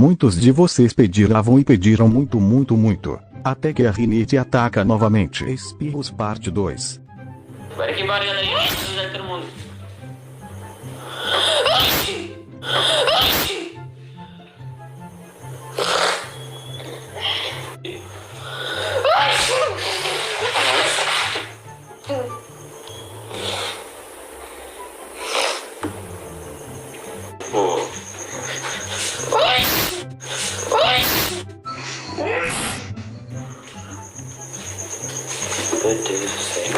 Muitos de vocês pediram e pediram muito. Até que a rinite ataca novamente. Espirros parte 2. Bora que bora, galerinha. Vamos ajudar todo mundo. Pô. Meu Deus do céu.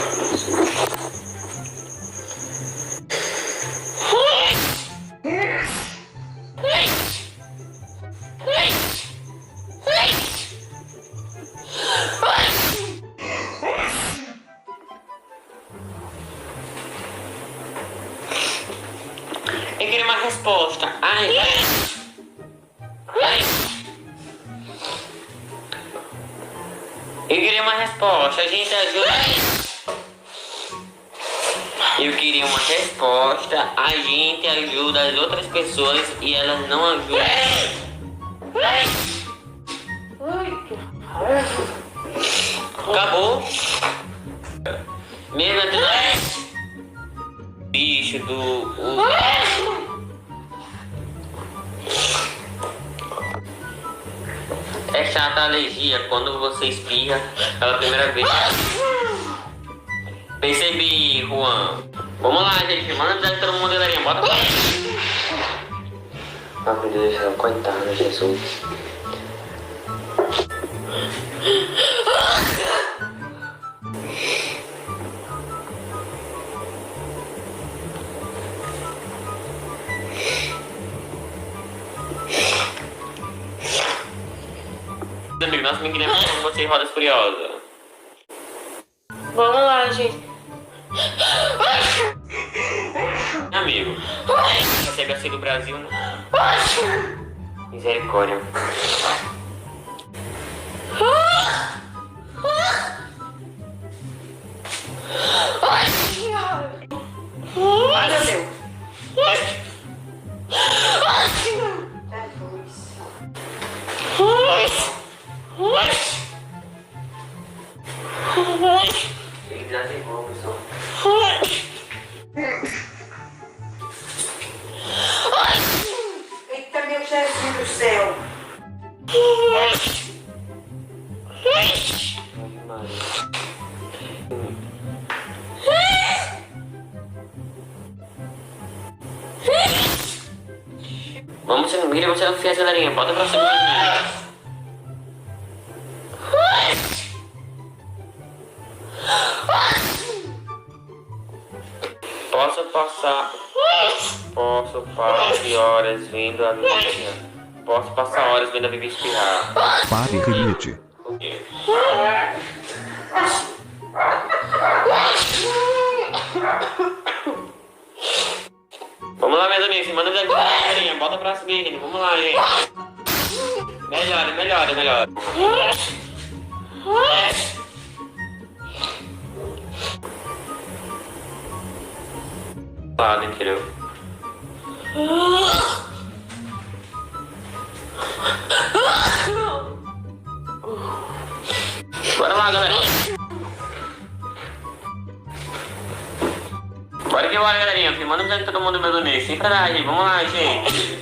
Eu queria uma resposta. Ai. Eu queria uma resposta. A gente ajuda. Eu queria uma resposta. A gente ajuda as outras pessoas e elas não ajudam. Acabou. Mesmo bicho do. É chata a alergia quando você espirra pela primeira vez. Percebi, Juan. Vamos lá, gente. Manda avisar todo mundo, galerinha. Bota pra ah, meu Deus do céu. Coitado, Jesus. Amigo, nosso amigo lembra com você, Rodas Furiosas. Vamos lá, gente. Amigo, você é do Brasil, né? Misericórdia. Ai, meu Deus. Eita, meu Jesus do céu. Vamos ser mira, você não fez, galerinha. Bota pra cima. Posso passar horas vendo a Bíblia. Posso passar horas vendo a Bíblia espirrar. Pare rinite. O quê? Vamos lá, meus amigos. Manda a galerinha. Bota pra subir, gente. Vamos lá, gente. Melhora. Lá, entendeu? Bora lá, galera. Bora que bora, galerinha. Filmando já todo mundo meu amigo. Sem coragem. Vamos lá, gente.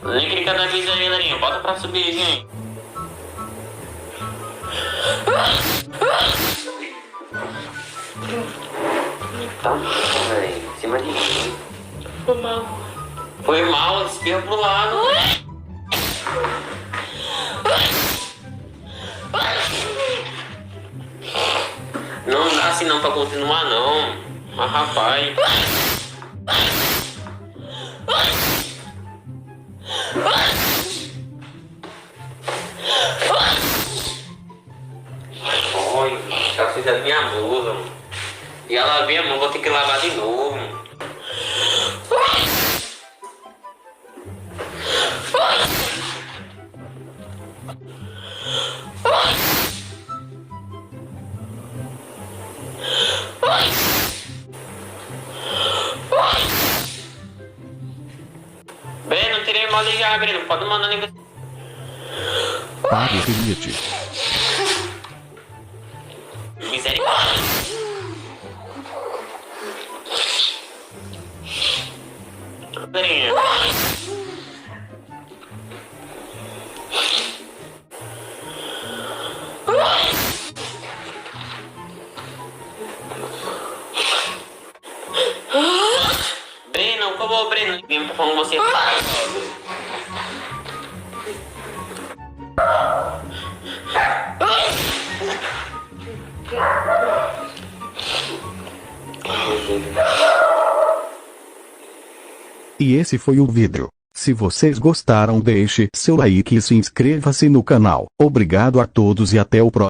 Link de cada vez aí, galerinha. Bota pra subir, gente. Tá, velho. Em cima de mim. Foi mal, espirra pro lado. Não dá assim não pra continuar não. Mas rapaz. Oi, já fiz a minha blusa. E ela vem a mão, vou ter que lavar de novo. Bem, mole já, Breno. Pode mandar nem você. Pare, Rinite. Misericórdia. Breno. Breno, por favor, Breno. Ninguém tá falando você. E esse foi o vídeo. Se vocês gostaram, deixe seu like e se inscreva-se no canal. Obrigado a todos e até o próximo.